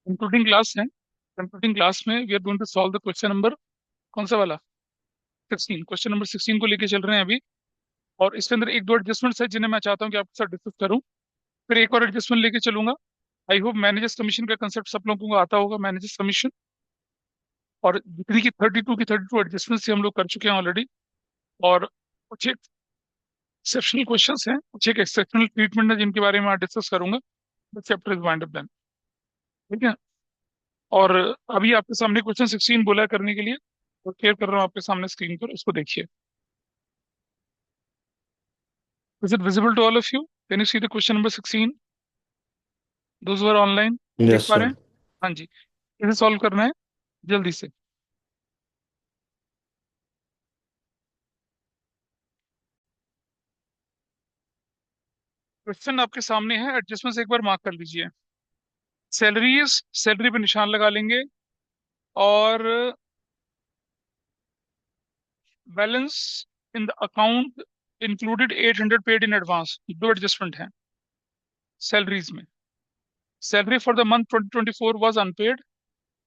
Computing class है। Computing class में we are going to solve the question number, कौन सा वाला, 16, क्वेश्चन नंबर 16 को लेके चल रहे हैं अभी। और इसके अंदर एक दो एडजस्टमेंट्स है जिन्हें मैं चाहता हूँ कि आपके साथ डिस्कस करूँ। फिर एक और एडजस्टमेंट लेके चलूंगा। आई होप मैनेजर्स कमीशन का कंसेप्ट सब लोगों को आता होगा, मैनेजर्स कमीशन। और जितनी की 32 एडजस्टमेंट्स हम लोग कर चुके हैं ऑलरेडी। और कुछ एक्सेप्शनल क्वेश्चंस हैं, कुछ एक एक्सेप्शनल ट्रीटमेंट है जिनके बारे में आज डिस्कस करूंगा। The chapter is wind up then. ठीक है। और अभी आपके सामने क्वेश्चन 16 बोला है करने के लिए, तो शेयर कर रहा हूँ आपके सामने स्क्रीन पर, उसको देखिए। Is it visible to all of you? Can you see the question number 16? Those are online, देख यस पा रहे सर। हैं? हाँ जी। इसे सॉल्व करना है जल्दी से। क्वेश्चन आपके सामने है, एडजस्टमेंट से एक बार मार्क कर लीजिए। सैलरीज, सैलरी पे निशान लगा लेंगे। और balance in the account included 800 paid in advance, दो एडजस्टमेंट हैं सैलरीज में। Salary for the month 2024 was unpaid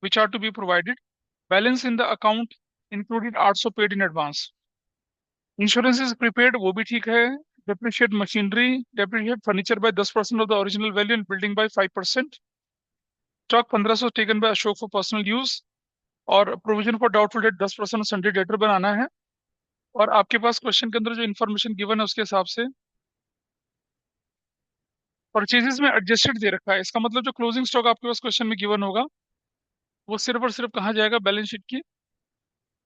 which are to be provided. Balance in the account included 800 paid in advance. Insurance is prepaid, वो भी ठीक है। Depreciate machinery, depreciate furniture by 10% of the original value and building by 5%. Stock 1500 taken by Ashok for personal use. और provision for doubtful debt 10% Sunday debtor बनाना है। और आपके पास question के अंदर जो इन्फॉर्मेशन गिवन है उसके हिसाब से परचेजेस में एडजस्टेड दे रखा है। इसका मतलब जो क्लोजिंग स्टॉक आपके पास क्वेश्चन में गिवन होगा वो सिर्फ और सिर्फ कहाँ जाएगा, बैलेंस शीट की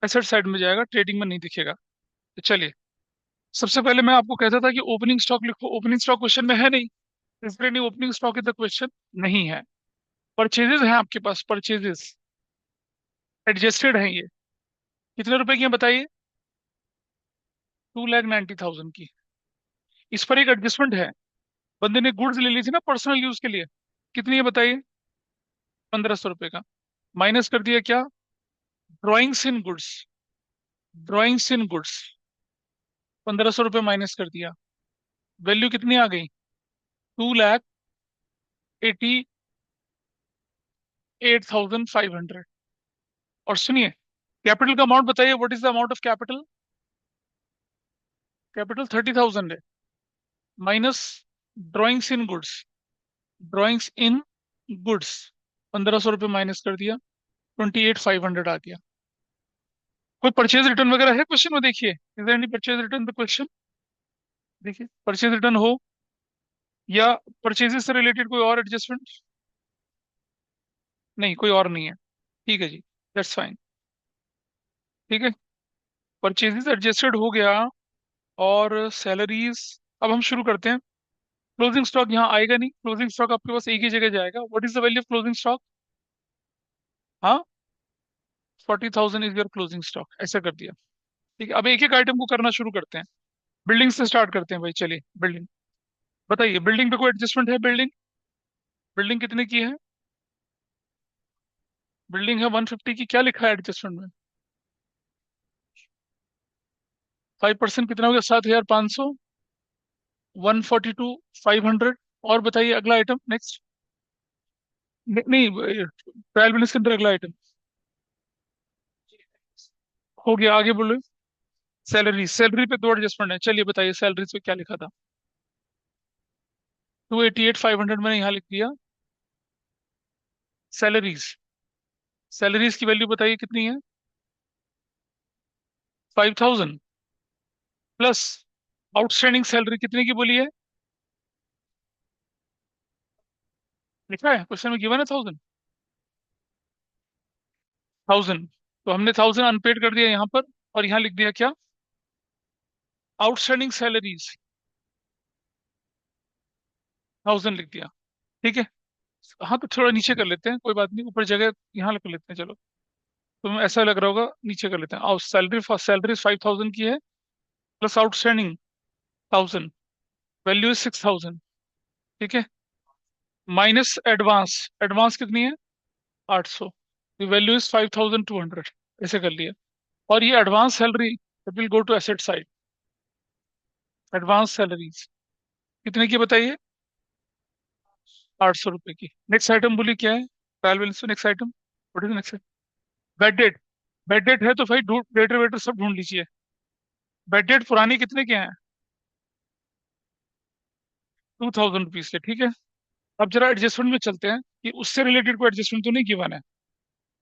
एसेट साइड में जाएगा, ट्रेडिंग में नहीं दिखेगा। तो चलिए, सबसे पहले मैं आपको कहता था कि ओपनिंग स्टॉक लिखो, ओपनिंग स्टॉक क्वेश्चन में है नहीं, इसलिए नहीं opening stock is the question, नहीं है। परचेजेस हैं आपके पास, परचेजेस एडजस्टेड हैं ये। कितने रुपए की हैं बताइए? 2,90,000 की। इस पर एक एडजस्टमेंट है, बंदे ने गुड्स ले ली थी ना पर्सनल यूज के लिए, कितनी है बताइए? 1,500 रुपए का। माइनस कर दिया क्या? ड्रॉइंग्स इन गुड्स, ड्रॉइंग्स इन गुड्स 1,500 रुपये माइनस कर दिया। वैल्यू कितनी आ गई? 2,88,500। और सुनिए, कैपिटल का अमाउंट बताइए, what is the amount of capital? Capital 30,000 है। माइनस ड्राइंग्स इन गुड्स, ड्राइंग्स इन गुड्स 1,500 रुपये माइनस कर दिया, 28,500 आ गया। कोई परचेज रिटर्न वगैरह है क्वेश्चन में? देखिए, is there any purchase return the question? देखिए, परचेज रिटर्न हो या परचेजेस से रिलेटेड कोई और एडजस्टमेंट? नहीं, कोई और नहीं है। ठीक है जी, दैट्स फाइन। ठीक है, परचेजेस एडजस्टेड हो गया। और सैलरीज, अब हम शुरू करते हैं। क्लोजिंग स्टॉक यहाँ आएगा नहीं, क्लोजिंग स्टॉक आपके पास एक ही जगह जाएगा। What is the value of closing stock? हाँ, 40,000 इज योर क्लोजिंग स्टॉक, ऐसा कर दिया। ठीक है, अब एक एक आइटम को करना शुरू करते हैं। बिल्डिंग से स्टार्ट करते हैं भाई, चलिए बिल्डिंग। बताइए, बिल्डिंग पे कोई एडजस्टमेंट है? बिल्डिंग, बिल्डिंग कितने की है? बिल्डिंग है 150 की, क्या लिखा है एडजस्टमेंट में? 5% कितना हो गया? 7,500। 142,500। और बताइए अगला आइटम, नेक्स्ट। नहीं, ट्रायल बैलेंस के अंदर अगला आइटम हो गया, आगे बोलो। सैलरी, सैलरी पे दो एडजस्टमेंट है, चलिए बताइए सैलरीज पे क्या लिखा था? 288,500 मैंने यहाँ लिख दिया। सैलरीज, सैलरीज की वैल्यू बताइए कितनी है? 5,000 प्लस आउटस्टैंडिंग सैलरी कितने की बोली है? लिखा है क्वेश्चन में, गिवन है 1,000। 1,000, तो हमने 1,000 अनपेड कर दिया यहाँ पर। और यहाँ लिख दिया क्या? आउटस्टैंडिंग सैलरीज 1,000 लिख दिया। ठीक है। हाँ, तो थोड़ा नीचे कर लेते हैं, कोई बात नहीं, ऊपर जगह यहाँ कर लेते हैं, चलो। तो ऐसा लग रहा होगा, नीचे कर लेते हैं। और सैलरी, सैलरी 5,000 की है, प्लस आउटस्टैंडिंग 1,000, वैल्यू इज 6,000। ठीक है। माइनस एडवांस, एडवांस कितनी है? 800, वैल्यू इज 5,200। ऐसे कर लिया। और ये advance salary will go to asset side. Advance salaries कितने की बताइए? 800 रुपए की। नेक्स्ट आइटम बोली क्या है? ट्रायल बैलेंस में next item, what is next? Bed date. Bed date है तो भाई डेटर वेटर सब ढूंढ लीजिए। बेड डेट पुरानी कितने के हैं? 2000 रुपीज के, ठीक है। अब जरा एडजस्टमेंट में चलते हैं कि उससे रिलेटेड कोई एडजस्टमेंट तो नहीं किया है।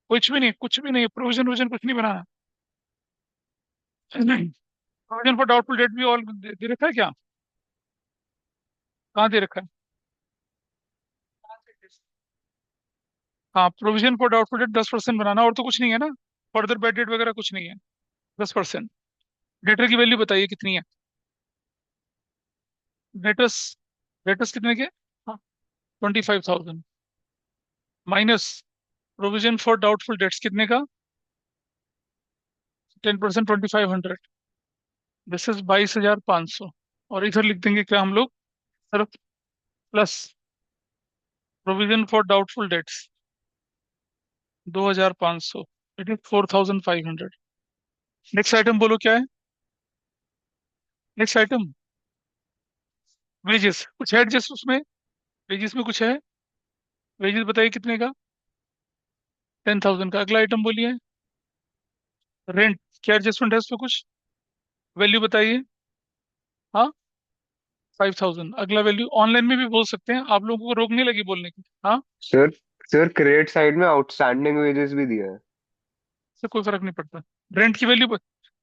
कुछ भी नहीं, कुछ भी नहीं, प्रोविजन वोविजन कुछ नहीं बनाना। नहीं, प्रोविजन फॉर डाउटफुल डेट भी ऑल दे रखा है क्या? कहाँ दे रखा है? हाँ, प्रोविजन फॉर डाउटफुल डेट 10% बनाना, और तो कुछ नहीं है ना? फर्दर बेड डेट वगैरह कुछ नहीं है। 10%। डेटर की वैल्यू बताइए कितनी है? डेटर्स, डेटर्स कितने के? हाँ, 25,000 minus provision for doubtful debts कितने का? 10%, 2500। This is 22,500। और इधर लिख देंगे क्या हम लोग? सिर्फ plus provision for doubtful debts 2,500, it is 4,500। Next item बोलो क्या है? नेक्स्ट आइटम वेजेस, कुछ है एडजस्ट उसमें? वेजेस में कुछ है? वेजेस बताइए कितने का? 10,000 का। अगला आइटम बोलिए। रेंट, क्या एडजस्टमेंट है उस पर कुछ? वैल्यू बताइए। हाँ, 5,000। अगला वैल्यू ऑनलाइन में भी बोल सकते हैं, आप लोगों को रोक नहीं लगी बोलने की? हाँ, सर, सर क्रेडिट साइड में आउटस्टैंडिंग वेजेस भी दिया है। इससे कोई फर्क नहीं पड़ता। रेंट की वैल्यू,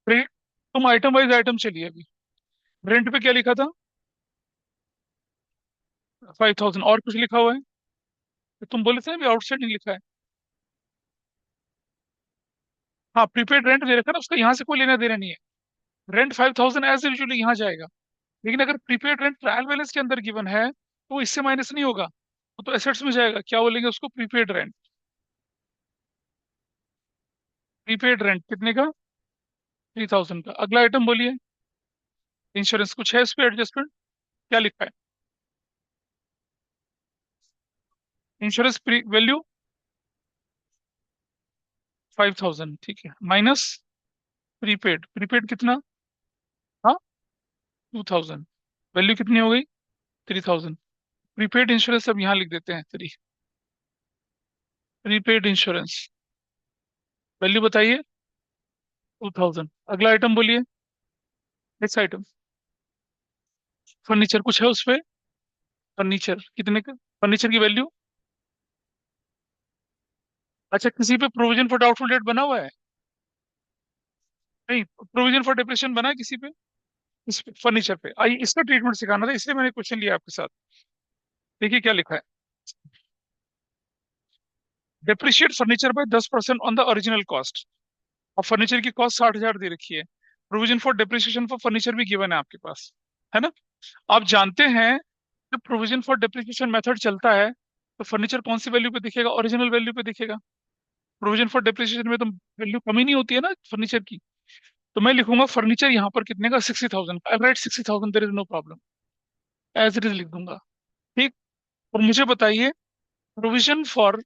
रेंट, तुम आइटम वाइज आइटम चलिए अभी। रेंट पे क्या लिखा था? 5,000। और कुछ लिखा हुआ है? तो तुम बोले थे ना अभी आउटस्टैंडिंग लिखा है। हाँ, प्रीपेड रेंट दे रखा है ना, उसका यहाँ से कोई लेना देना नहीं है। रेंट 5,000 एज यूजुअली यहाँ जाएगा। लेकिन अगर प्रीपेड रेंट ट्रायल बैलेंस के अंदर गिवन है तो वो इससे माइनस नहीं होगा, वो तो एसेट्स में जाएगा। क्या बोलेंगे उसको? Prepaid rent. प्रीपेड रेंट कितने का? 3,000 का। अगला आइटम बोलिए। इंश्योरेंस, कुछ है इस पे एडजस्टमेंट? क्या लिखा है? इंश्योरेंस वैल्यू 5,000, ठीक है, माइनस प्रीपेड। प्रीपेड कितना? हाँ, 2,000। वैल्यू कितनी हो गई? 3,000। प्रीपेड इंश्योरेंस अब यहाँ लिख देते हैं 3। प्रीपेड इंश्योरेंस वैल्यू बताइए। 2,000। अगला आइटम बोलिए। नेक्स्ट आइटम फर्नीचर, कुछ है उस पे? फर्नीचर कितने का? फर्नीचर की वैल्यू, अच्छा, किसी पे प्रोविजन फॉर डाउटफुल डेट बना हुआ है? नहीं, प्रोविजन फॉर डिप्रेशन बना है किसी पे? इस पे फर्नीचर पे आइए, इसका ट्रीटमेंट सिखाना था, इसलिए मैंने क्वेश्चन लिया आपके साथ। देखिए क्या लिखा है। Depreciate furniture bye 10% on the original cost. अब फर्नीचर की कॉस्ट 60,000 दे रखी है। Provision for depreciation for furniture भी गिवन है आपके पास, है ना? आप जानते हैं जब प्रोविजन फॉर डेप्रिसिएशन मेथड चलता है तो फर्नीचर कौन सी वैल्यू पे दिखेगा? ओरिजिनल वैल्यू पे दिखेगा। प्रोविजन फॉर डेप्रिसिएशन में तो वैल्यू कमी नहीं होती है ना फर्नीचर की। तो मैं लिखूंगा फर्नीचर यहाँ पर कितने का? 60,000। I right 60,000, there is no problem, as it is लिख दूंगा। ठीक। और मुझे बताइए provision for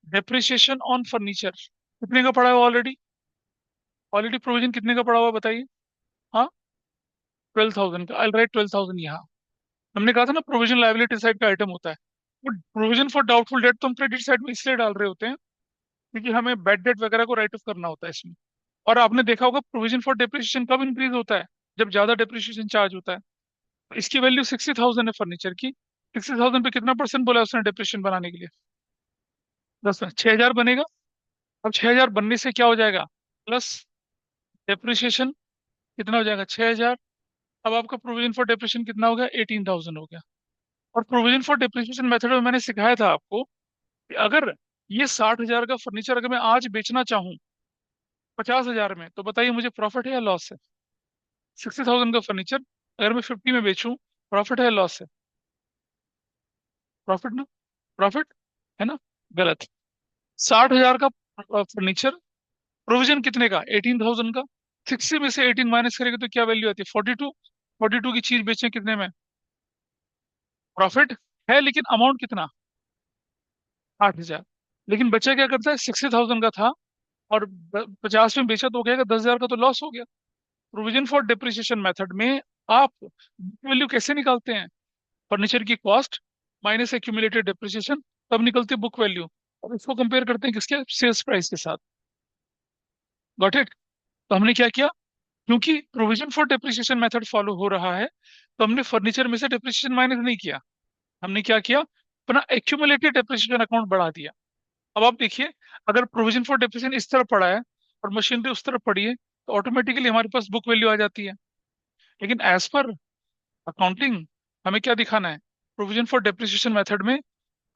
depreciation on furniture कितने का पड़ा हुआ ऑलरेडी? ऑलरेडी प्रोविजन कितने का पड़ा हुआ बताइए? हाँ, 12,000 का। आई राइट 12,000 यहाँ। हमने कहा था ना प्रोविजन लायबिलिटी साइड का आइटम होता है। वो प्रोविजन फॉर डाउटफुल डेट तो हम क्रेडिट साइड में इसलिए डाल रहे होते हैं क्योंकि हमें बैड डेट वगैरह को राइट ऑफ करना होता है इसमें। और आपने देखा होगा प्रोविजन फॉर डेप्रिसिएशन कब इंक्रीज होता है? जब ज्यादा डेप्रिसिएशन चार्ज होता है। तो इसकी वैल्यू 60,000 है फर्नीचर की। 60,000 पे कितना परसेंट बोला उसने डेप्रिसिएशन बनाने के लिए? 10 में 6,000 बनेगा। अब 6,000 बनने से क्या हो जाएगा? प्लस डेप्रिसिएशन कितना हो जाएगा? 6,000। अब आपका प्रोविजन फॉर डेप्रिसिएशन कितना हो गया? 18,000 हो गया। और प्रोविजन फॉर डेप्रिसिएशन मेथड में मैंने सिखाया था आपको कि अगर ये 60,000 का फर्नीचर अगर मैं आज बेचना चाहूँ 50,000 में, तो बताइए मुझे प्रॉफिट है या लॉस है? 60,000 का फर्नीचर अगर मैं 50 में बेचूं, प्रॉफिट है या लॉस है? प्रॉफिट ना? प्रॉफिट है ना? गलत। 60,000 का फर्नीचर, प्रोविजन कितने का? 18,000 का। 60 में से 18 माइनस करेंगे तो क्या वैल्यू आती है? 42। 42 की चीज बेचें कितने में? प्रॉफिट है, लेकिन अमाउंट कितना? 8,000। लेकिन बच्चा क्या करता है? 60,000 का था और 50 में बेचा तो हो गया, 10,000 का तो लॉस हो गया। प्रोविजन फॉर डेप्रिसिएशन मेथड में आप वैल्यू कैसे निकालते हैं? फर्नीचर की कॉस्ट माइनस एक्यूमुलेटेड डेप्रिसिएशन तब निकलती है बुक वैल्यू। और इसको कंपेयर करते हैं किसके, सेल्स प्राइस के साथ। Got it. तो हमने क्या किया, क्योंकि provision for depreciation method follow हो रहा है, तो हमने फर्नीचर में से डेप्रिसिएशन माइनस नहीं किया। हमने क्या किया, अपना एक्यूमुलेटेड डेप्रिसिएशन अकाउंट बढ़ा दिया। अब आप देखिए, अगर प्रोविजन फॉर डेप्रिसिएशन इस तरफ पड़ा है और मशीनरी उस तरफ पड़ी है, तो ऑटोमेटिकली हमारे पास बुक वैल्यू आ जाती है। लेकिन एज पर अकाउंटिंग हमें क्या दिखाना है, प्रोविजन फॉर डेप्रिसिएशन मेथड में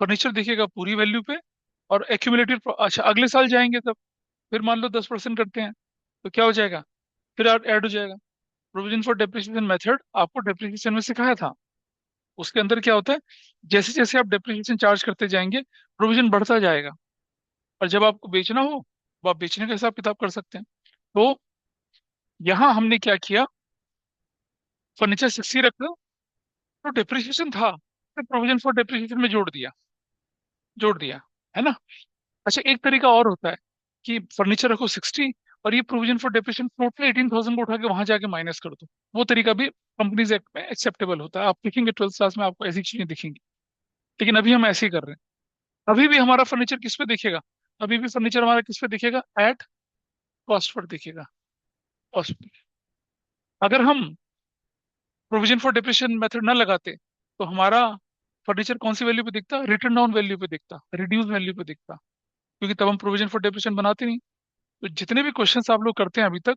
फर्नीचर दिखेगा पूरी वैल्यू पे, और एक्यूमुलेटेड, अच्छा अगले साल जाएंगे तब, फिर मान लो 10% करते हैं, तो क्या हो जाएगा, फिर ऐड हो जाएगा। प्रोविजन फॉर डेप्रिसिएशन मेथड आपको डेप्रिसिएशन में सिखाया था, उसके अंदर क्या होता है, जैसे जैसे आप डेप्रिसिएशन चार्ज करते जाएंगे प्रोविजन बढ़ता जाएगा, और जब आपको बेचना हो तो आप बेचने का हिसाब किताब कर सकते हैं। तो यहाँ हमने क्या किया, फर्नीचर 60 रखा, तो डेप्रिसिएशन था, प्रोविजन फॉर डेप्रिसिएशन में जोड़ दिया, है ना। अच्छा, एक तरीका और होता है कि फर्नीचर रखो 60, और ये प्रोविजन फॉर डेप्रिसिएशन टोटल 18,000 को उठा के वहां जाके माइनस कर दो। वो तरीका भी कंपनीज एक्ट में एक्सेप्टेबल होता है, आप देखेंगे 12th क्लास में आपको ऐसी चीजें दिखेंगी। लेकिन अभी हम ऐसे ही कर रहे हैं। अभी भी हमारा फर्नीचर किस पे दिखेगा, अभी भी फर्नीचर हमारा किस पे दिखेगा, एट कॉस्ट पर दिखेगा, कॉस्ट पे। अगर हम प्रोविजन फॉर डेप्रिसिएशन मेथड ना लगाते, तो हमारा फर्नीचर कौन सी वैल्यू पे दिखता, रिटर्न डाउन वैल्यू पे दिखता, रिड्यूस वैल्यू पे दिखता, क्योंकि तब हम प्रोविजन फॉर डेप्रिसिएशन बनाते नहीं। तो जितने भी क्वेश्चंस आप लोग करते हैं अभी तक,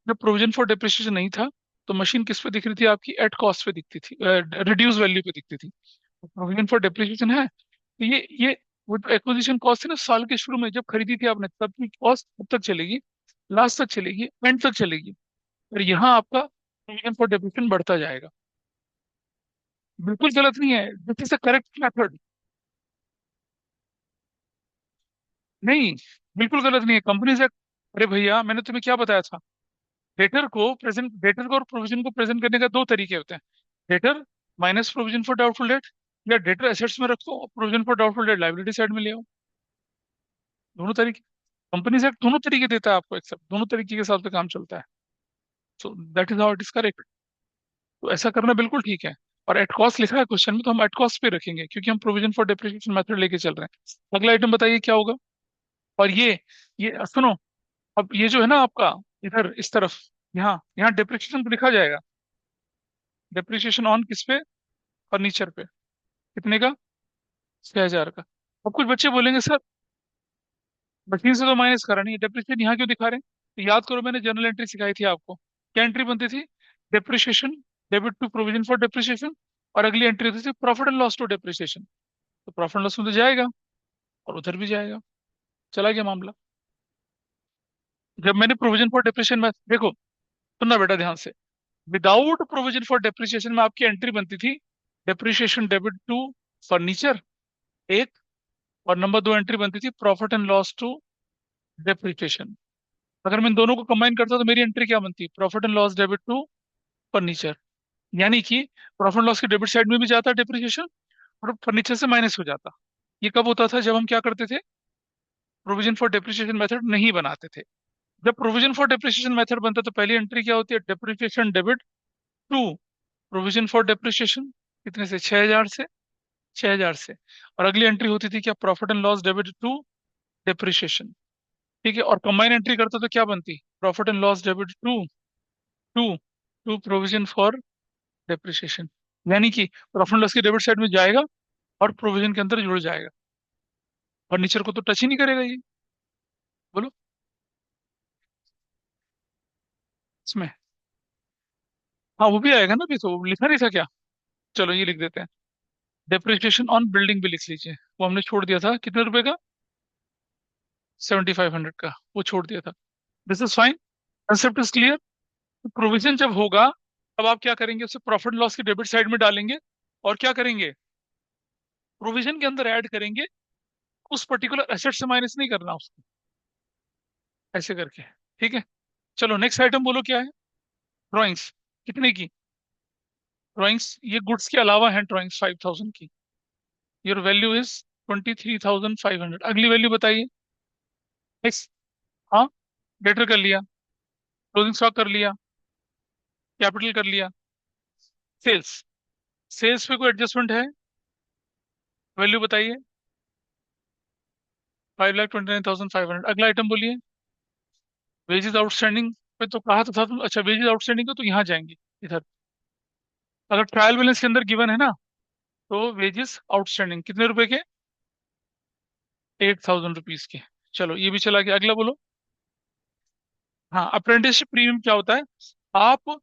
जब प्रोविजन फॉर डेप्रिसिएशन नहीं था, तो मशीन किस पे दिख रही थी आपकी, एट कॉस्ट पे दिखती थी, रिड्यूस वैल्यू पे दिखती थी। प्रोविजन फॉर डेप्रिसिएशन है, तो ये वो जो एक्विजिशन कॉस्ट थी ना साल के शुरू में जब खरीदी थी आपने, तब की कॉस्ट कब तक चलेगी, लास्ट तक चलेगी, एंड तक चलेगी। और यहाँ आपका प्रोविजन फॉर डेप्रिसिएशन बढ़ता जाएगा। बिल्कुल गलत नहीं है, this is the correct method. नहीं, बिल्कुल गलत नहीं है, कंपनी से, अरे भैया मैंने तुम्हें क्या बताया था, डेटर को और प्रोविजन को प्रेजेंट करने का दो तरीके होते हैं। Debtor minus provision for doubtful date, या डेटर एसेट्स में रखो और provision for doubtful date liability side में ले आओ। दोनों तरीके, कंपनीज एक्ट दोनों तरीके देता है आपको, एक्सेप्ट दोनों तरीके के हिसाब से काम चलता है। So that is how it is correct. तो ऐसा करना बिल्कुल ठीक है। और एट कॉस्ट लिखा है क्वेश्चन में, तो हम एट कॉस्ट पे रखेंगे, क्योंकि हम प्रोविजन फॉर डेप्रिसिएशन मेथड लेके चल रहे हैं। अगला आइटम बताइए क्या होगा। और ये सुनो, अब ये जो है ना आपका, इधर इस तरफ, यहाँ यहाँ डेप्रिसिएशन लिखा जाएगा, डेप्रिसिएशन ऑन किस पे, फर्नीचर पे, कितने का, 6,000 का। अब कुछ बच्चे बोलेंगे सर मशीन से तो माइनस करा नहीं, डेप्रिसिएशन यहाँ क्यों दिखा रहे हैं। तो याद करो, मैंने जर्नल एंट्री सिखाई थी आपको, क्या एंट्री बनती थी, depreciation debit to provision for depreciation, और अगली एंट्री होती थी profit and loss to depreciation. तो प्रॉफिट एंड लॉस में तो जाएगा, और उधर भी जाएगा, चला गया मामला। जब मैंने प्रोविजन फॉर डेप्रिसिएशन में, देखो सुनना बेटा ध्यान से, विदाउट प्रोविजन फॉर डेप्रिसिएशन में आपकी एंट्री बनती थी डेप्रिसिएशन डेबिट टू फर्नीचर, एक, और नंबर दो एंट्री बनती थी profit and loss to depreciation. अगर मैं इन दोनों को कंबाइन करता तो मेरी एंट्री क्या बनती, profit and loss debit to furniture. यानी कि प्रॉफिट एंड लॉस के डेबिट साइड में भी जाता डेप्रिसिएशन, और फर्नीचर से माइनस हो जाता। ये कब होता था, जब हम क्या करते थे, प्रोविजन फॉर डेप्रिसिएशन मेथड नहीं बनाते थे। जब प्रोविजन फॉर डेप्रिसिएशन मेथड बनता है, तो पहली एंट्री क्या होती है, depreciation debit to provision for depreciation, कितने से, 6,000 से, 6,000 से। और अगली एंट्री होती थी क्या, profit and loss debit to depreciation. ठीक है, और कंबाइन एंट्री करता तो क्या बनती, profit and loss debit to to to provision for depreciation. यानी कि प्रॉफिट एंड लॉस की डेबिट साइड में जाएगा, और प्रोविजन के अंदर जुड़ जाएगा, फर्नीचर को तो टच ही नहीं करेगा ये। बोलो इसमें, हाँ वो भी आएगा ना, भी तो लिखा नहीं था क्या, चलो ये लिख देते हैं। डेप्रिसिएशन ऑन बिल्डिंग भी लिख लीजिए, वो हमने छोड़ दिया था, कितने रुपए का, 7,500 का, वो छोड़ दिया था। This is fine, concept is clear. Provision जब होगा, तब आप क्या करेंगे, उसे प्रॉफिट लॉस की डेबिट साइड में डालेंगे, और क्या करेंगे, प्रोविजन के अंदर ऐड करेंगे, उस पर्टिकुलर एसेट से माइनस नहीं करना उसको, ऐसे करके। ठीक है, चलो नेक्स्ट आइटम बोलो क्या है, ड्राइंग्स, कितने की ड्राइंग्स, ये गुड्स के अलावा है ड्राइंग्स 5,000 की, योर वैल्यू इज 23,500। अगली वैल्यू बताइए, नेक्स्ट। हाँ, डेटर कर लिया, क्लोजिंग स्टॉक कर लिया, कैपिटल कर लिया, सेल्स, सेल्स पे कोई एडजस्टमेंट है, वैल्यू बताइए, 5,29,500। अगला आइटम बोलिए। वेजेस आउटस्टैंडिंग पे तो कहा तो था तुम, अच्छा वेजेस आउटस्टैंडिंग को तो यहाँ जाएंगे इधर। अगर ट्रायल बैलेंस के अंदर गिवन है ना, तो वेजेस आउटस्टैंडिंग कितने रुपए के? 8,000 रुपीज के। चलो ये भी चला गया, अगला बोलो। हाँ, अप्रेंटिसशिप प्रीमियम क्या होता है? आप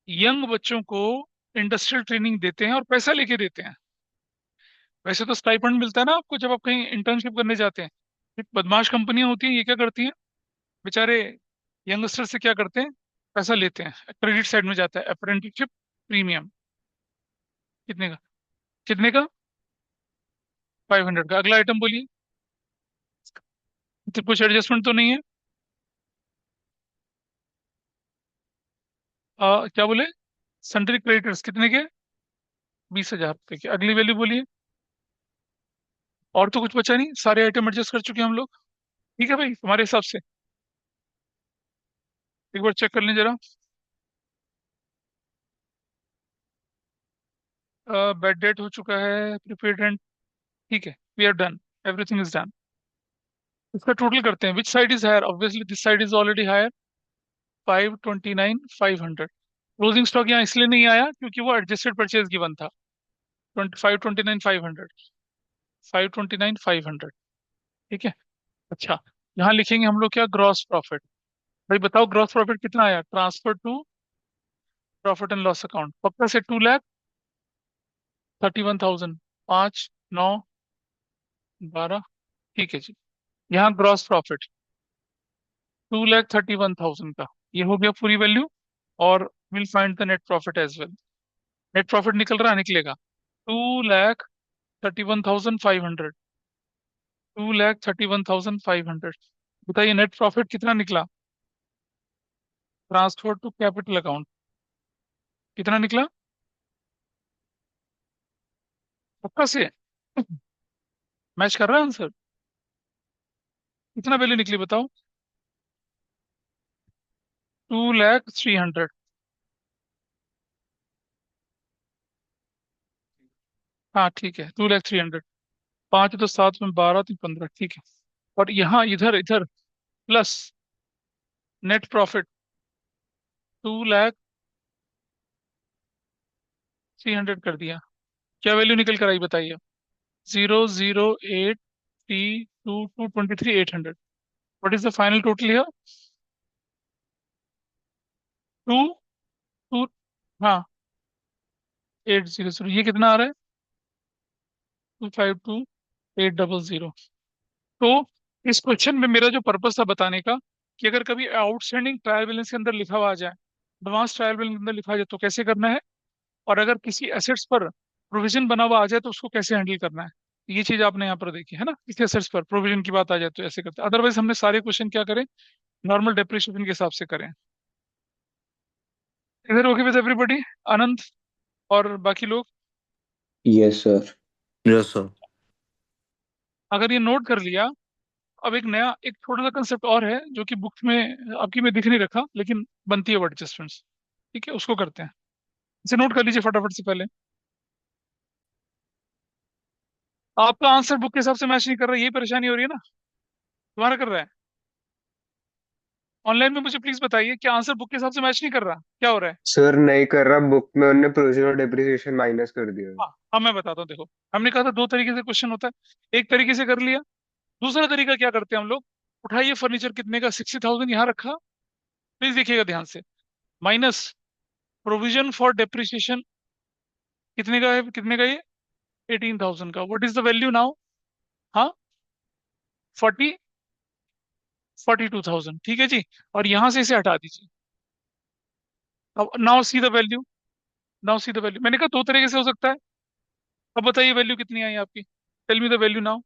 यंग बच्चों को इंडस्ट्रियल ट्रेनिंग देते हैं और पैसा लेके देते हैं। वैसे तो स्टाइपेंड मिलता है ना आपको जब आप कहीं इंटर्नशिप करने जाते हैं। एक बदमाश कंपनियां होती हैं, ये क्या करती हैं, बेचारे यंगस्टर से क्या करते हैं, पैसा लेते हैं। क्रेडिट साइड में जाता है अप्रेंटिसशिप प्रीमियम। कितने का? कितने का? 500 का। अगला आइटम बोलिए। तो कुछ एडजस्टमेंट तो नहीं है? क्या बोले? सन्ड्री क्रेडिटर्स कितने के? 20,000 रुपए के। अगली वैल्यू बोलिए। और तो कुछ बचा नहीं, सारे आइटम एडजस्ट कर चुके हैं हम लोग। ठीक है भाई, तुम्हारे हिसाब से एक बार चेक कर लें जरा। बेड डेट हो चुका है, प्रीपेड रेंट। ठीक है, we are done, everything is done. इसका टोटल करते हैं। Which side is higher? Obviously this side is already higher. 529,500। Closing stock यहाँ इसलिए नहीं आया क्योंकि वो एडजस्टेड परचेज गिवन था। 529,500। 529,500। ठीक है। अच्छा, यहाँ लिखेंगे हम लोग क्या? Gross profit. भाई बताओ ग्रॉस प्रॉफिट कितना आया transfer to profit and loss account? पक्का से 2,31,000। 5, 9, 12। ठीक है जी। यहाँ ग्रॉस प्रॉफिट 2,31,000 का, ये हो गया पूरी वैल्यू। और will find the net profit as well. Net profit निकल रहा, निकलेगा 2,31,500। 2,31,500। बताइए नेट प्रॉफिट कितना निकला? ट्रांसफर टू कैपिटल अकाउंट कितना निकला? पक्का से मैच कर रहा है आंसर? कितना वैल्यू निकली बताओ? 2,03,000। हाँ ठीक है, 2,03,000। 5 तो 7 में 12 तो 15, ठीक है। और यहाँ इधर इधर प्लस नेट प्रॉफिट 2,03,000 कर दिया। क्या वैल्यू निकल कर आई बताइए? 008T 2 2 23 800। What is the final total here? Two two हाँ, 800। ये कितना आ रहा है? 252,800। तो इस क्वेश्चन में मेरा जो पर्पस था बताने का, कि अगर कभी आउटस्टैंडिंग ट्रायल बैलेंस के अंदर लिखा हुआ आ जाए, एडवांस ट्रायल बैलेंस के अंदर लिखा आ जाए तो कैसे करना है, और अगर किसी एसेट्स पर प्रोविजन बना हुआ आ जाए तो उसको कैसे हैंडल करना है। ये चीज आपने यहाँ पर देखी है ना, किसी एसेट्स पर प्रोविजन की बात आ जाए तो ऐसे करते हैं। अदरवाइज हमने सारे क्वेश्चन क्या करें, नॉर्मल डेप्रिसिएशन के हिसाब से करें। इधर ओके विद एवरीबॉडी? आनंद और बाकी लोग? Yes sir. Yes sir. अगर ये नोट कर लिया, अब एक नया एक छोटा सा कंसेप्ट और है जो कि बुक्स में आपकी में दिख नहीं रखा, लेकिन बनती है वो एडजस्टमेंट्स। ठीक है, उसको करते हैं। इसे नोट कर लीजिए फटाफट से पहले। आपका आंसर बुक के हिसाब से मैच नहीं कर रहा, यही परेशानी हो रही है ना? तुम्हारा कर रहा है? ऑनलाइन में मुझे प्लीज बताइए, क्या आंसर बुक के हिसाब से मैच नहीं कर रहा? क्या हो रहा है? सर नहीं कर रहा, बुक में उनने प्रोविजन और डेप्रिसिएशन माइनस कर दिया है। हाँ हाँ, मैं बताता हूँ। देखो, हमने कहा था दो तरीके से क्वेश्चन होता है, एक तरीके से कर लिया। दूसरा तरीका क्या करते हैं हम लोग? उठाइए, फर्नीचर कितने का? 60,000 यहाँ रखा। प्लीज देखिएगा ध्यान से। माइनस प्रोविजन फॉर डेप्रिसिएशन कितने का है? कितने का ये? 18,000 का। What is the value now? हाँ, 42,000। ठीक है जी। और यहां से इसे हटा दीजिए। अब now see the value. Now see the value. मैंने कहा दो तरीके से हो सकता है। अब बताइए वैल्यू कितनी आई आपकी? Tell me the value now.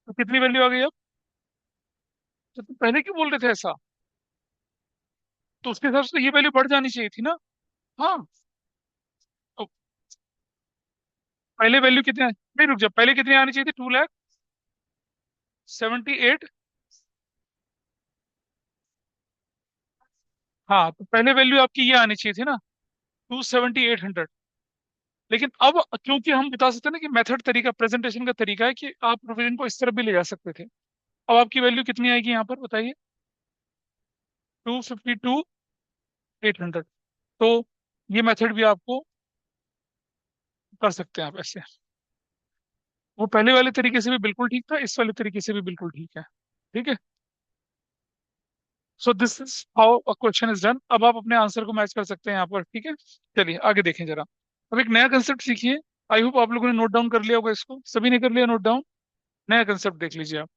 तो कितनी वैल्यू आ गई अब? तो तुम पहले क्यों बोल रहे थे ऐसा? तो उसके हिसाब से ये वैल्यू बढ़ जानी चाहिए थी ना। हाँ। तो पहले वैल्यू कितने नहीं, रुक जा, पहले कितनी आनी चाहिए थी? 2,78। हाँ, तो पहले वैल्यू आपकी ये आनी चाहिए थी ना, 2,78,000। लेकिन अब क्योंकि हम बता सकते हैं ना कि मेथड तरीका, प्रेजेंटेशन का तरीका है कि आप प्रोविजन को इस तरफ भी ले जा सकते थे। अब आपकी वैल्यू कितनी आएगी यहाँ पर बताइए? 252 800। तो ये मेथड भी आपको कर सकते हैं आप ऐसे। वो पहले वाले तरीके से भी बिल्कुल ठीक था, इस वाले तरीके से भी बिल्कुल ठीक है। ठीक है। So this is how a question is done. अब आप अपने आंसर को मैच कर सकते हैं यहाँ पर। ठीक है, चलिए आगे देखें जरा। अब एक नया कंसेप्ट सीखिए। आई होप आप लोगों ने नोट डाउन कर लिया होगा इसको। सभी ने कर लिया नोट डाउन? नया कंसेप्ट देख लीजिए आप।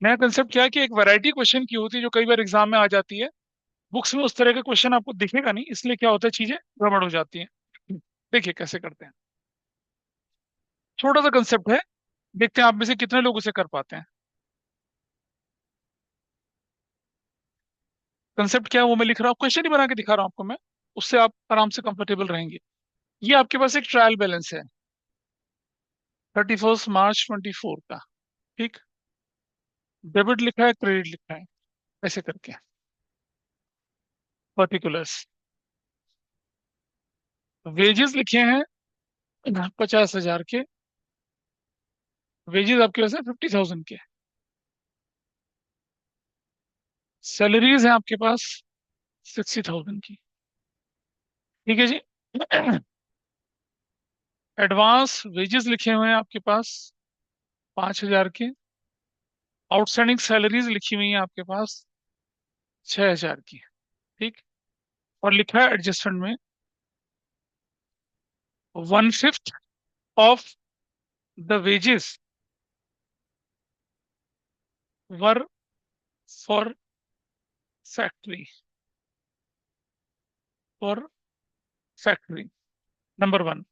नया कंसेप्ट क्या है कि एक वैरायटी क्वेश्चन की होती है जो कई बार एग्जाम में आ जाती है। बुक्स में उस तरह का क्वेश्चन आपको दिखेगा नहीं, इसलिए क्या होता है, चीजें गड़बड़ हो जाती हैं। देखिए कैसे करते हैं। छोटा सा कंसेप्ट है, देखते हैं आप में से कितने लोग उसे कर पाते हैं। कंसेप्ट क्या है वो मैं लिख रहा हूँ, क्वेश्चन ही बना के दिखा रहा हूँ आपको मैं। उससे आप आराम से कंफर्टेबल रहेंगे। ये आपके पास एक ट्रायल बैलेंस है 31 मार्च 24 का। ठीक। डेबिट लिखा है, क्रेडिट लिखा है, ऐसे करके पर्टिकुलर्स। वेजेस लिखे हैं 50,000 के। वेजेस आपके पास है 50,000 के। सैलरीज हैं आपके पास 60,000 की। ठीक है जी। एडवांस वेजेस लिखे हुए हैं आपके पास 5,000 के। आउटस्टैंडिंग सैलरीज लिखी हुई हैं आपके पास 6,000 की। ठीक। और लिखा है एडजस्टमेंट में 1/5 of the wages were for factory, for factory. Number one.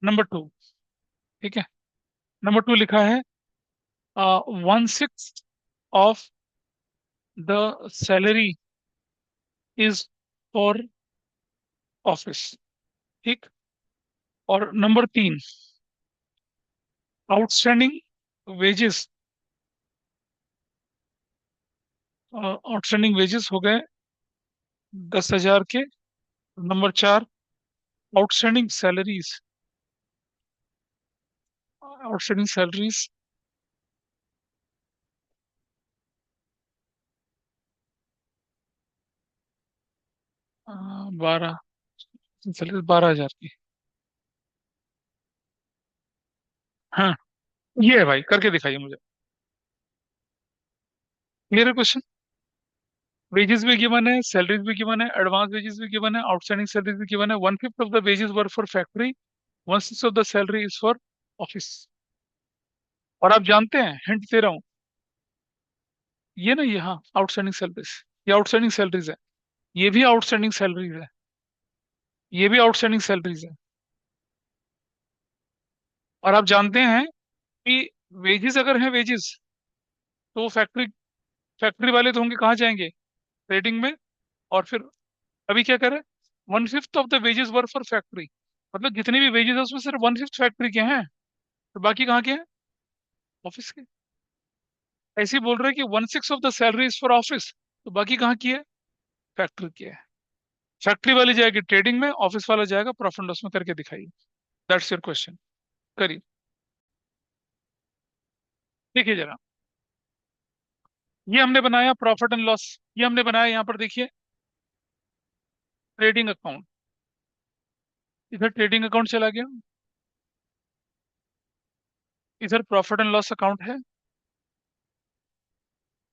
Number two. ठीक है। नंबर टू लिखा है 1/6 of the salary is for office. ठीक। और नंबर तीन, आउटस्टैंडिंग वेजेस, आउटस्टैंडिंग वेजेस हो गए 10,000 के। नंबर चार, outstanding salaries, outstanding salaries 12, salaries 12,000 की। हाँ, ये है भाई, करके दिखाइए मुझे। क्लियर है क्वेश्चन? वेजेस भी गिवन है, सैलरीज भी गिवन है, एडवांस वेजेस भी गिवन है, आउटस्टैंडिंग सैलरीज भी गिवन है। 1/5 of the wages were for factory, 1/6 of the salary is for office. और आप जानते हैं, हिंट दे रहा हूँ, ये ना यहाँ आउटस्टैंडिंग सैलरीज, ये आउटस्टैंडिंग सैलरीज है, ये भी आउटस्टैंडिंग सैलरीज है, ये भी आउटस्टैंडिंग सैलरीज है। और आप जानते हैं कि वेजेस अगर है वेजेस, तो फैक्ट्री, फैक्ट्री वाले तो होंगे कहाँ जाएंगे? ट्रेडिंग में। और फिर अभी क्या करें, 1/5 of the wages were for factory, मतलब जितने भी वेजेस है उसमें सिर्फ 1/5 फैक्ट्री के हैं, तो बाकी कहाँ के हैं? ऑफिस के। ऐसे ही बोल रहे हैं कि 1/6 of the salary is for office, तो बाकी कहाँ की है? फैक्ट्री की है। फैक्ट्री वाली जाएगी ट्रेडिंग में, ऑफिस वाला जाएगा प्रॉफिट एंड लॉस में। करके दिखाइए। That's your question. करिए। देखिए जरा, ये हमने बनाया प्रॉफिट एंड लॉस, ये हमने बनाया यहाँ पर देखिए ट्रेडिंग अकाउंट। इधर ट्रेडिंग अकाउंट चला गया, इधर प्रॉफिट एंड लॉस अकाउंट है,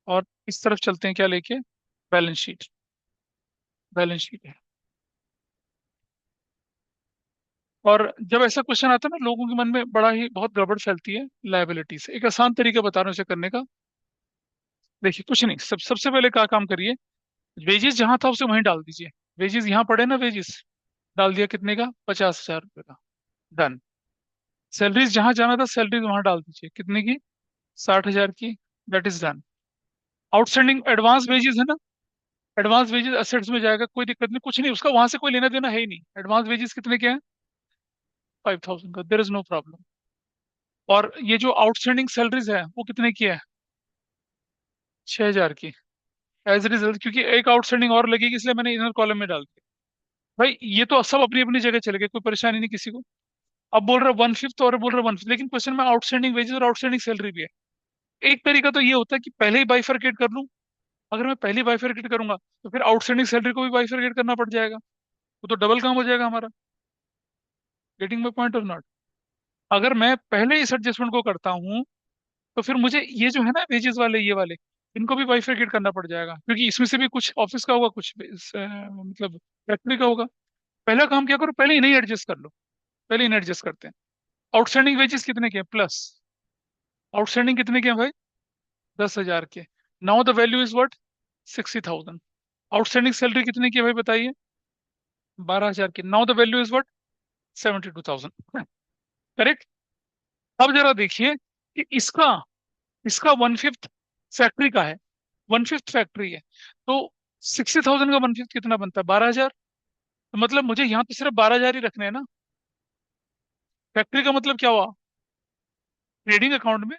और इस तरफ चलते हैं क्या लेके? Balance sheet. बैलेंस शीट है। और जब ऐसा क्वेश्चन आता है ना, लोगों के मन में बड़ा ही बहुत गड़बड़ फैलती है लायबिलिटी से। एक आसान तरीका बता रहा हूँ इसे करने का। देखिए कुछ नहीं, सबसे पहले क्या काम करिए, वेजेस जहां था उसे वहीं डाल दीजिए। वेजेस यहाँ पड़े ना, वेजेस डाल दिया, कितने का? 50,000 रुपये का। डन। सैलरीज जहां जाना था सैलरीज वहां डाल दीजिए, कितने की? 60,000 की। That is done. Outstanding advance wages है ना, एडवांस वेजेस असेट्स में जाएगा, कोई दिक्कत नहीं, कुछ नहीं, उसका वहां से कोई लेना देना है ही नहीं। एडवांस वेजेस कितने के हैं? 5,000 का, देर इज नो प्रॉब्लम। और ये जो आउटस्टैंडिंग सैलरीज है वो कितने की है? 6,000 की। एज ए रिजल्ट, क्योंकि एक आउटस्टैंडिंग और लगेगी, इसलिए मैंने इनर कॉलम में डाल दिया। भाई ये तो सब अपनी अपनी जगह चले गए, कोई परेशानी नहीं किसी को। अब बोल रहा 1/5 और बोल रहा 1/5, लेकिन क्वेश्चन में आउटस्टैंडिंग वेजेस और आउटस्टैंडिंग सैलरी भी है। एक तरीका तो ये होता है कि पहले ही बाइफरकेट कर लूं। अगर मैं पहले ही बाइफरकेट करूंगा तो फिर आउटस्टैंडिंग सैलरी को भी बाइफरकेट करना पड़ जाएगा, वो तो डबल काम हो जाएगा हमारा। गेटिंग माई पॉइंट और नॉट? अगर मैं पहले इस एडजस्टमेंट को करता हूँ तो फिर मुझे ये जो है ना वेजेस वाले, ये वाले, इनको भी बाइफरकेट करना पड़ जाएगा, क्योंकि इसमें से भी कुछ ऑफिस का होगा, कुछ मतलब फैक्ट्री का होगा। पहला काम क्या करो, पहले इन्हें एडजस्ट कर लो। पहले इन्हें एडजस्ट करते हैं। आउटस्टैंडिंग वेजेस कितने के हैं प्लस? आउटस्टैंडिंग कितने के हैं भाई? 10,000 के। Now the value is what? 60,000। Outstanding salary कितने की है भाई बताइए? 12,000 की। Now the value is what? 72,000। Correct. अब जरा देखिए कि इसका इसका 1/5 फैक्ट्री का है। 1/5 फैक्ट्री है, तो 60,000 का 1/5 कितना बनता है? 12,000। तो मतलब मुझे यहाँ पे सिर्फ 12,000 ही रखने हैं ना। फैक्ट्री का मतलब क्या हुआ? ट्रेडिंग अकाउंट में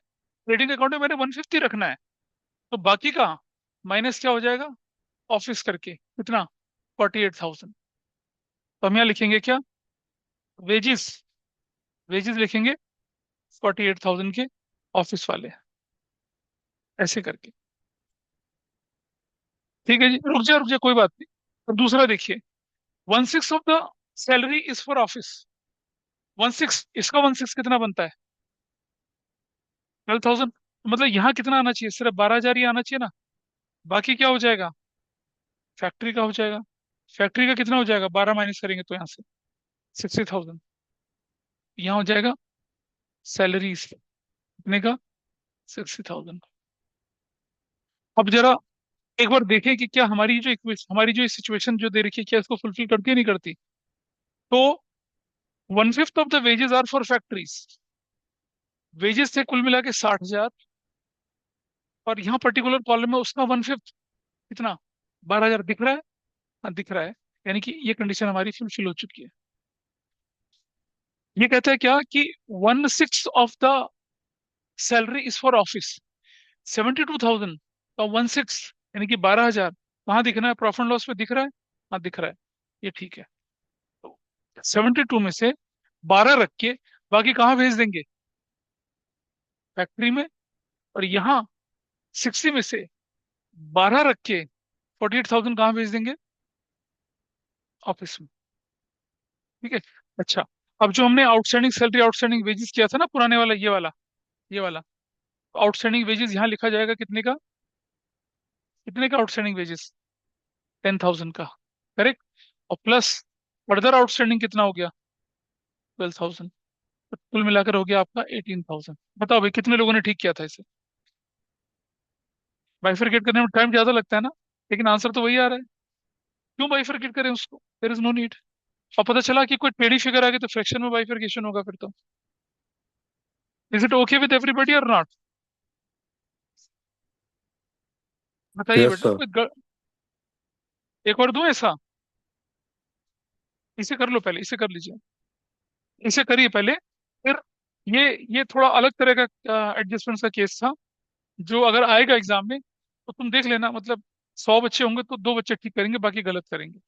मैंने 1/5 ही रखना है। तो बाकी का माइनस क्या हो जाएगा? ऑफिस करके कितना? 48,000। तो हम यहाँ लिखेंगे क्या? वेजिस। वेजिस लिखेंगे 48,000 के, ऑफिस वाले, ऐसे करके। ठीक है जी, रुक जा कोई बात नहीं। अब दूसरा देखिए, 1/6 of the salary is for office. 1/6, इसका 1/6 कितना बनता है? 12,000। मतलब यहाँ कितना आना चाहिए? सिर्फ 12,000 ही आना चाहिए ना। बाकी क्या हो जाएगा? फैक्ट्री का हो जाएगा। फैक्ट्री का कितना हो जाएगा? 12 माइनस करेंगे तो यहाँ से 60,000। यहाँ हो जाएगा सैलरी कितने का? 60,000। अब जरा एक बार देखें कि क्या हमारी जो सिचुएशन जो दे रखी है, क्या इसको फुलफिल करती है नहीं करती। तो 1/5 of the wages are for factories. Wages थे कुल मिला के 60,000, और यहाँ पर्टिकुलर कॉलम में उसका 1/5 कितना? 12,000 दिख रहा है? हाँ दिख रहा है। यानी कि ये कंडीशन हमारी फुलफिल हो चुकी है। ये कहता है क्या कि 1/6 of the salary is for office. 72,000 का 1/6 यानी कि 12,000 कहाँ दिखना है? प्रॉफिट लॉस पे दिख रहा है? हाँ दिख रहा है। ये ठीक है। तो 72 में से 12 रख के बाकी कहाँ भेज देंगे? फैक्ट्री में। और यहाँ 60 में से 12 रख के 48,000 कहाँ भेज देंगे? ऑफिस में। ठीक है। अच्छा, अब जो हमने आउटस्टैंडिंग सैलरी आउटस्टैंडिंग वेजेस किया था ना, पुराने वाला, ये वाला आउटस्टैंडिंग वेजेस यहाँ लिखा जाएगा कितने का? कितने का आउटस्टैंडिंग वेजेस? 10,000 का। करेक्ट। और प्लस फर्दर आउटस्टैंडिंग कितना हो गया? 12,000। तो कुल मिलाकर हो गया आपका 18,000। बताओ भाई कितने लोगों ने ठीक किया था इसे? बाइफरकेट करने में टाइम ज्यादा लगता है ना, लेकिन आंसर तो वही आ रहा है। क्यों बाइफरकेट करें उसको? There is no need. और पता चला कि कोई टेढ़ी फिगर आ गई तो फ्रैक्शन में बाइफरकेशन होगा फिर तो। Is it okay with everybody और नॉट? बताइए Yes, बेटा, sir. एक और दूं ऐसा? इसे कर लो पहले, इसे कर लीजिए। इसे करिए पहले, फिर ये ये थोड़ा अलग तरह का एडजस्टमेंट का केस था, जो अगर आएगा एग्जाम में तो तुम देख लेना, मतलब 100 बच्चे होंगे तो 2 बच्चे ठीक करेंगे, बाकी गलत करेंगे।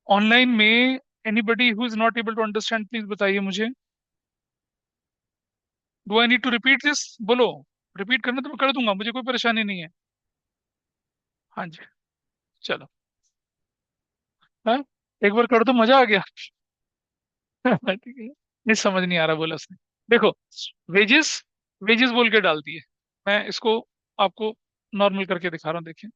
ऑनलाइन में anybody who is not able to understand please बताइए मुझे। Do I need to repeat this? बोलो। रिपीट करना तो मैं कर दूंगा, मुझे कोई परेशानी नहीं है। हाँ जी, चलो। हाँ, एक बार कर दो, मजा आ गया। ठीक है। नहीं समझ नहीं आ रहा बोला उसने। देखो, वेजेस वेजेस बोल के डाल दिए। मैं इसको आपको नॉर्मल करके दिखा रहा हूँ, देखिए।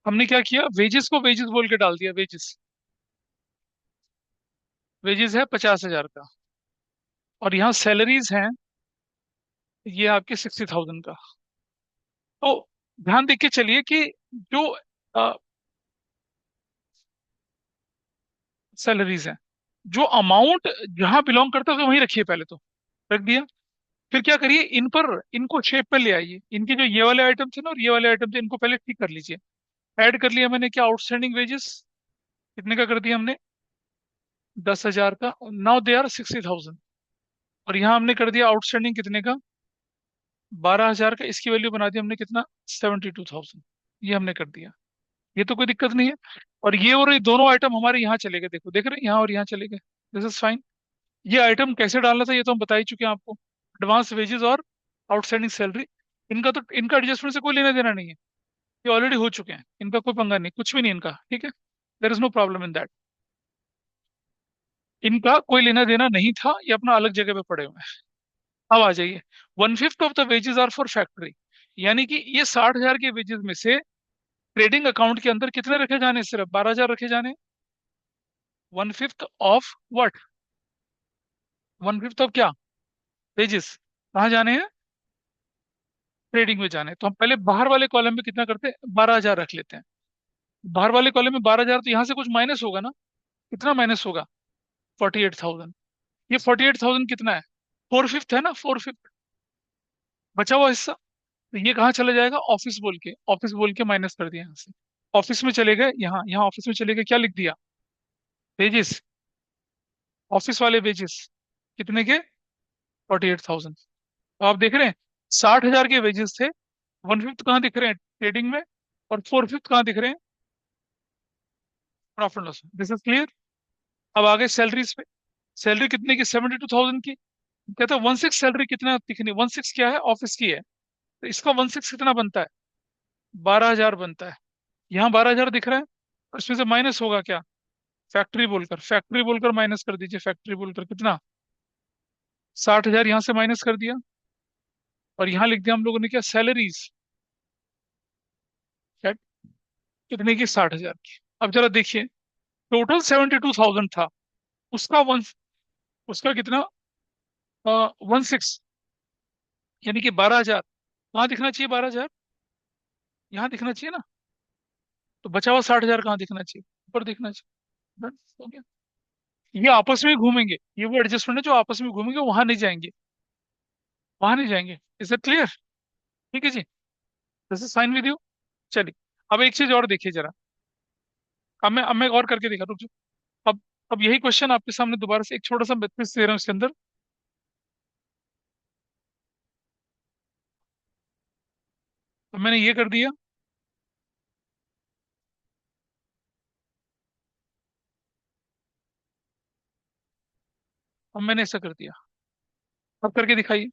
हमने क्या किया, वेजेस को वेजेस बोल के डाल दिया। वेजेस वेजेस है 50,000 का, और यहाँ सैलरीज हैं, ये आपके 60,000 का। तो ध्यान देख के चलिए कि जो सैलरीज हैं, जो अमाउंट जहां बिलोंग करता है तो वहीं रखिए पहले तो। रख दिया। फिर क्या करिए, इन पर इनको शेप पर ले आइए। इनके जो ये वाले आइटम थे ना और ये वाले आइटम थे, इनको पहले ठीक कर लीजिए। ऐड कर लिया मैंने क्या? आउटस्टैंडिंग वेजेस कितने का कर दिया हमने? 10,000 का, नाउ दे आर 60,000। और यहाँ हमने कर दिया आउटस्टैंडिंग कितने का, 12,000 का। इसकी वैल्यू बना दी हमने कितना, 72,000। ये हमने कर दिया, ये तो कोई दिक्कत नहीं है। और ये दोनों आइटम हमारे यहाँ चले गए, देखो देख रहे हैं, यहाँ और यहाँ चले गए। This is fine. ये आइटम कैसे डालना था ये तो हम बता ही चुके हैं आपको। एडवांस वेजेस और आउटस्टैंडिंग सैलरी, इनका एडजस्टमेंट से कोई लेना देना नहीं है। ये ऑलरेडी हो चुके हैं, इनका कोई पंगा नहीं, कुछ भी नहीं इनका, ठीक है। There is no problem in that. इनका कोई लेना देना नहीं था, ये अपना अलग जगह पे पड़े हुए हैं। अब आ जाइए, 1/5 of the wages are for factory. यानी कि ये 60,000 के वेजेस में से ट्रेडिंग अकाउंट के अंदर कितने रखे जाने, सिर्फ 12,000 रखे जाने। 1/5 ऑफ व्हाट, 1/5 ऑफ क्या, वेजेस। कहाँ जाने हैं, ट्रेडिंग में जाने हैं। तो हम पहले बाहर वाले कॉलम में कितना करते हैं, 12,000 रख लेते हैं। बाहर वाले कॉलम में 12,000, तो यहाँ से कुछ माइनस होगा ना, कितना माइनस होगा, 48,000। ये 48,000 कितना है, 4/5 है ना, 4/5 बचा हुआ हिस्सा। तो ये कहाँ चला जाएगा, ऑफिस बोल के, ऑफिस बोल के माइनस कर दिया यहाँ से। ऑफिस में चले गए, यहाँ यहाँ ऑफिस में चले गए, क्या लिख दिया, वेजेस, ऑफिस वाले वेजेस कितने के, 48,000। तो आप देख रहे हैं 60,000 के वेजेस थे, 1/5 कहाँ दिख रहे हैं, ट्रेडिंग में, और 4/5 कहाँ दिख रहे हैं, profit loss. This is clear. अब आगे सैलरीज पे। सैलरी कितने की, 72,000 की। कहता है 1/6 सैलरी कितना दिखनी, 1/6 क्या है, ऑफिस की है। तो इसका 1/6 कितना बनता है, 12,000 बनता है। यहाँ 12,000 दिख रहा है, और इसमें से माइनस होगा क्या, फैक्ट्री बोलकर माइनस कर दीजिए। फैक्ट्री बोलकर कितना, 60,000 यहाँ से माइनस कर दिया। और यहाँ लिख दिया हम लोगों ने क्या, सैलरीज, कितने की, 60,000 की। अब जरा देखिए, टोटल 72,000 था, उसका वन उसका कितना, 1/6, यानी कि 12,000 कहाँ दिखना चाहिए, 12,000 यहाँ दिखना चाहिए ना। तो बचा हुआ 60,000 कहाँ दिखना चाहिए, ऊपर दिखना चाहिए। बस, हो गया। ये आपस में ही घूमेंगे, ये वो एडजस्टमेंट है जो आपस में घूमेंगे, वहां नहीं जाएंगे, वहां नहीं जाएंगे। इज इट क्लियर, ठीक है जी, this is fine with you. चलिए, अब एक चीज और देखिए जरा। अब मैं और करके दिखा, रुक जाओ। अब यही क्वेश्चन आपके सामने दोबारा से एक छोटा सा ट्विस्ट दे रहा हूँ इसके अंदर। तो मैंने ये कर दिया, अब मैंने ऐसा कर दिया। अब करके दिखाइए।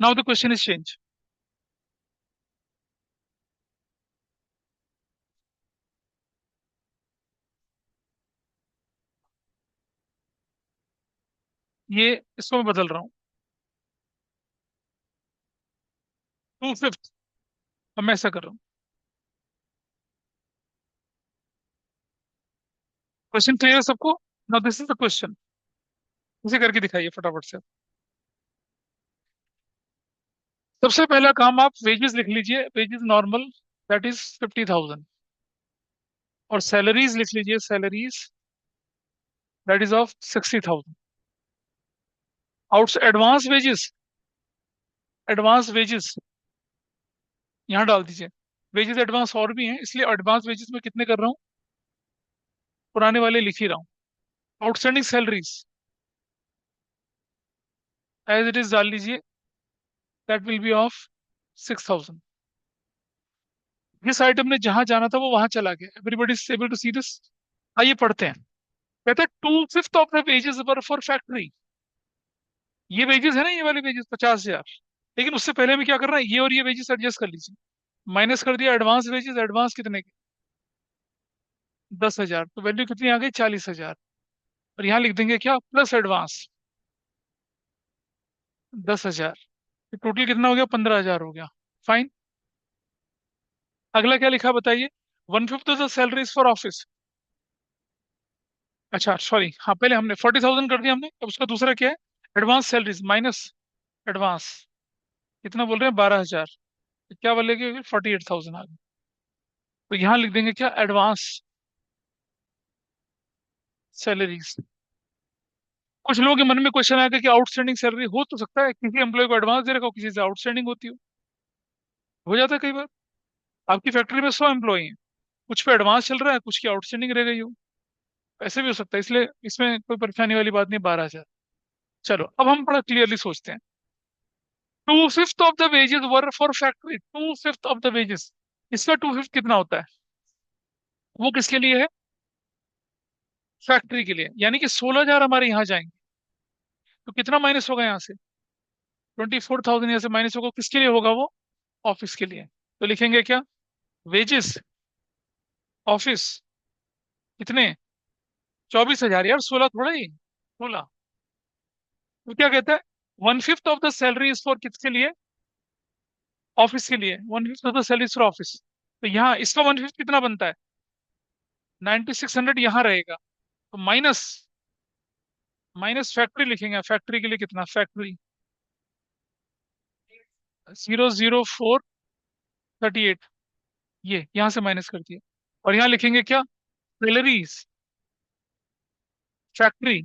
Now the question is change. ये इसको मैं बदल रहा हूँ, 2/5। अब मैं ऐसा कर रहा हूँ। क्वेश्चन क्लियर है सबको। Now this is the question, इसे करके दिखाइए फटाफट से। सबसे पहला काम, आप वेजेस लिख लीजिए, वेजेस नॉर्मल, दैट इज 50,000। और सैलरीज लिख लीजिए, salaries that is of 60,000। Out advance wages, advance wages यहाँ डाल दीजिए। वेजेस एडवांस और भी हैं, इसलिए एडवांस वेजेस में कितने कर रहा हूँ, पुराने वाले लिख ही रहा हूँ। Outstanding salaries as it is डाल लीजिए, दैट विल बी ऑफ 6,000। जिस आइटम ने जहां जाना था वो वहां चला गया, everybody is able to see this. आइए पढ़ते हैं। कहता है 2/5 of the wages were for factory. ये वेजेस है ना, ये वाले वेजेस 50,000। लेकिन उससे पहले में क्या कर रहा है, ये और ये वेजेस एडजस्ट कर लीजिए। माइनस कर दिया एडवांस वेजेस, एडवांस कितने के, 10,000। तो वैल्यू कितनी आ गई, 40,000। और यहाँ लिख देंगे क्या, प्लस एडवांस 10,000। टोटल कितना हो गया, 15,000 हो गया। फाइन। अगला क्या लिखा बताइए, 1/5 of the salaries for office. अच्छा सॉरी, हाँ पहले हमने 40,000 कर दिया हमने, अब उसका दूसरा क्या है, एडवांस सैलरीज माइनस एडवांस, कितना बोल रहे हैं, 12,000। तो क्या बोलेंगे, 48,000 आ गया। तो यहाँ लिख देंगे क्या, एडवांस सैलरीज। कुछ लोगों के मन में क्वेश्चन आएगा कि आउटस्टैंडिंग सैलरी हो तो सकता है किसी एम्प्लॉय को एडवांस दे रखा हो, किसी से आउटस्टैंडिंग होती हो जाता है कई बार। आपकी फैक्ट्री में 100 एम्प्लॉय हैं, कुछ पे एडवांस चल रहा है, कुछ की आउटस्टैंडिंग रह गई हो। ऐसे भी हो सकता है, इसलिए इसमें कोई परेशानी वाली बात नहीं, 12,000। चलो अब हम बड़ा क्लियरली सोचते हैं। 2/5 of the wages were for factory, 2/5 of the wages, इसका 2/5 कितना होता है? वो किसके लिए है? फैक्ट्री के लिए, यानी कि 16,000 हमारे यहाँ जाएंगे। तो कितना माइनस होगा यहाँ से? 24,000 यहाँ से माइनस होगा, किसके लिए होगा वो? ऑफिस के लिए। तो लिखेंगे क्या? वेजेस ऑफिस कितने? 24,000 यार, 16 थोड़ा ही, 16। तो क्या कहता है? 1/5 of the salary is for किसके लिए? ऑफिस के लिए। 1/5 of the salary is for office. तो यहाँ इसका 1/5 कितना बनता है? 9,600 यहाँ रहेगा। तो माइनस, माइनस फैक्ट्री लिखेंगे। फैक्ट्री के लिए कितना? फैक्ट्री 00438, ये यहां से माइनस कर दिया। और यहाँ लिखेंगे क्या? सैलरीज फैक्ट्री,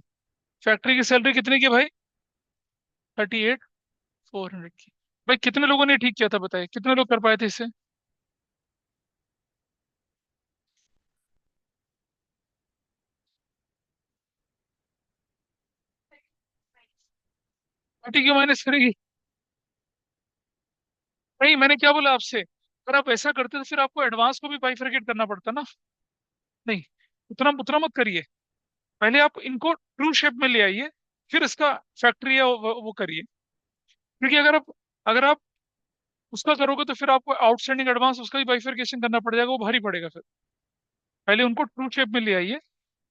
फैक्ट्री की सैलरी कितने की भाई? 38,400 की। भाई कितने लोगों ने ठीक किया था बताइए, कितने लोग कर पाए थे इससे? पार्टी क्यों माइनस करेगी? नहीं, मैंने क्या बोला आपसे, अगर आप ऐसा करते तो फिर आपको एडवांस को भी बाइफरकेट करना पड़ता ना। नहीं, उतना उतना मत करिए। पहले आप इनको ट्रू शेप में ले आइए, फिर इसका फैक्ट्री है वो करिए। क्योंकि अगर आप उसका करोगे तो फिर आपको आउटस्टैंडिंग एडवांस उसका भी बाइफरकेशन करना पड़ जाएगा, वो भारी पड़ेगा फिर। पहले उनको ट्रू शेप में ले आइए,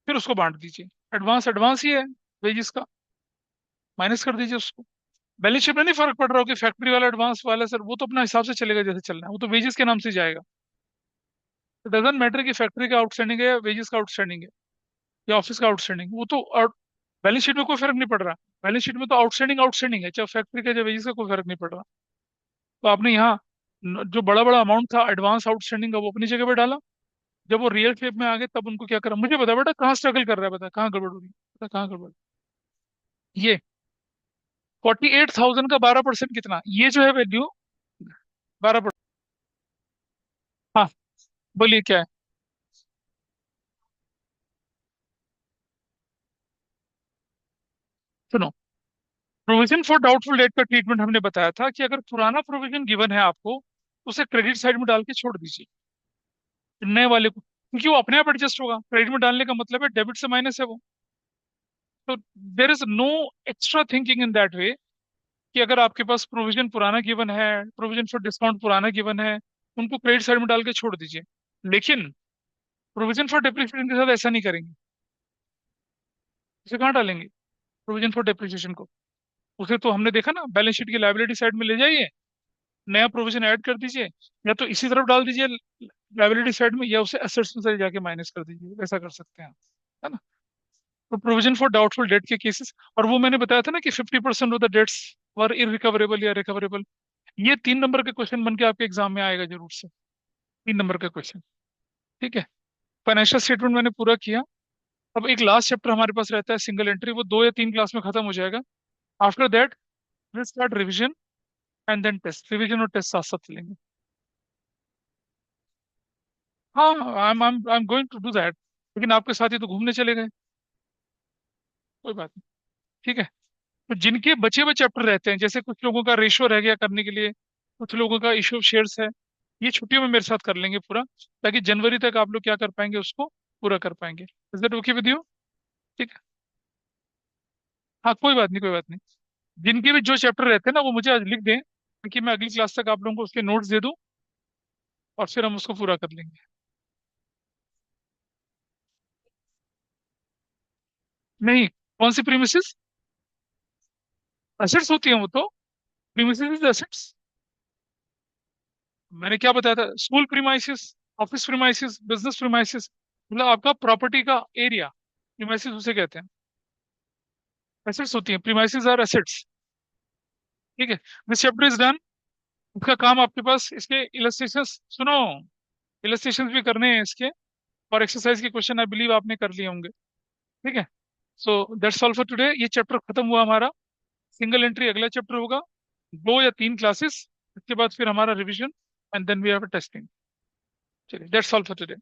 फिर उसको बांट दीजिए। एडवांस एडवांस ही है, वेजिस का माइनस कर दीजिए उसको। बैलेंस शीट में नहीं फर्क पड़ रहा हो कि फैक्ट्री वाला एडवांस वाला, सर वो तो अपना हिसाब से चलेगा जैसे चलना है, वो तो वेजेस के नाम से जाएगा। तो डजेंट मैटर कि फैक्ट्री का आउटस्टैंडिंग है या वेजेस का आउटस्टैंडिंग है या ऑफिस का आउटस्टैंडिंग, वो तो बैलेंस शीट में कोई फर्क नहीं पड़ रहा। बैलेंस शीट में तो आउटस्टैंडिंग आउटस्टैंडिंग है, चाहे फैक्ट्री का चाहे वेजेस का, कोई फर्क नहीं पड़ रहा। तो आपने यहाँ जो बड़ा बड़ा अमाउंट था एडवांस आउटस्टैंडिंग का, वो अपनी जगह पे डाला। जब वो रियल शेप में आ गए तब उनको क्या करा, मुझे बता बेटा, कहाँ स्ट्रगल कर रहा है, बता कहाँ गड़बड़ हो रही है, बता कहाँ गड़बड़। ये 48,000 का 12% कितना, ये जो है वैल्यू 12%। हाँ, बोलिए क्या है? सुनो, प्रोविजन फॉर डाउटफुल डेट का ट्रीटमेंट हमने बताया था कि अगर पुराना प्रोविजन गिवन है आपको, उसे क्रेडिट साइड में डाल के छोड़ दीजिए, नए वाले को, क्योंकि वो अपने आप एडजस्ट होगा। क्रेडिट में डालने का मतलब है डेबिट से माइनस है वो। तो there is no extra thinking in that way कि अगर आपके पास प्रोविजन पुराना गिवन है, प्रोविजन फॉर डिस्काउंट पुराना गिवन है, उनको क्रेडिट साइड में डाल के छोड़ दीजिए। लेकिन प्रोविजन फॉर डेप्रिसिएशन के साथ ऐसा नहीं करेंगे। उसे कहाँ डालेंगे प्रोविजन फॉर डेप्रिसिएशन को? उसे तो हमने देखा ना, बैलेंस शीट की लायबिलिटी साइड में ले जाइए, नया प्रोविजन ऐड कर दीजिए, या तो इसी तरफ डाल दीजिए लायबिलिटी साइड में, या उसे एसेट्स में से जाके माइनस कर दीजिए, ऐसा कर सकते हैं, है ना। तो प्रोविजन फॉर डाउटफुल डेट के केसेस, और वो मैंने बताया था ना कि 50% of the debts were irrecoverable या रिकवरेबल। ये 3 नंबर के क्वेश्चन बन के आपके एग्जाम में आएगा जरूर से, 3 नंबर का क्वेश्चन। ठीक है, फाइनेंशियल स्टेटमेंट मैंने पूरा किया। अब एक लास्ट चैप्टर हमारे पास रहता है सिंगल एंट्री, वो 2 या 3 क्लास में खत्म हो जाएगा। After that will start revision and then test, revision और टेस्ट साथ साथ चलेंगे। हाँ, I am going to do that, लेकिन आपके साथ ही तो घूमने चले गए, कोई बात नहीं। ठीक है, तो जिनके बचे हुए चैप्टर रहते हैं, जैसे कुछ लोगों का रेशियो रह गया करने के लिए, कुछ लोगों का इशू ऑफ शेयर्स है, ये छुट्टियों में मेरे साथ कर लेंगे पूरा, ताकि जनवरी तक आप लोग क्या कर पाएंगे, उसको पूरा कर पाएंगे। Is that okay with you? ठीक है, हाँ कोई बात नहीं, कोई बात नहीं। जिनके भी जो चैप्टर रहते हैं ना, वो मुझे आज लिख दें, ताकि मैं अगली क्लास तक आप लोगों को उसके नोट्स दे दूं, और फिर हम उसको पूरा कर लेंगे। नहीं, कौन सी प्रीमिसेस? एसेट्स होती हैं वो तो, प्रीमिसेस इज एसेट्स। मैंने क्या बताया था, school premises, office premises, business premises, मतलब आपका प्रॉपर्टी का एरिया, प्रीमाइसिस उसे कहते हैं। एसेट्स होती हैं, प्रीमाइसिस आर एसेट्स। ठीक है, दिस चैप्टर इज डन। इसका काम आपके पास इसके इलस्ट्रेशंस, सुनो, इलस्ट्रेशंस भी करने हैं इसके, और एक्सरसाइज के क्वेश्चन आई बिलीव आपने कर लिए होंगे। ठीक है, so that's all for today, ये चैप्टर खत्म हुआ हमारा। सिंगल एंट्री अगला चैप्टर होगा, 2 या 3 क्लासेस, इसके बाद फिर हमारा revision, and then we have testing. चलिए, दैट्स ऑल फॉर टुडे।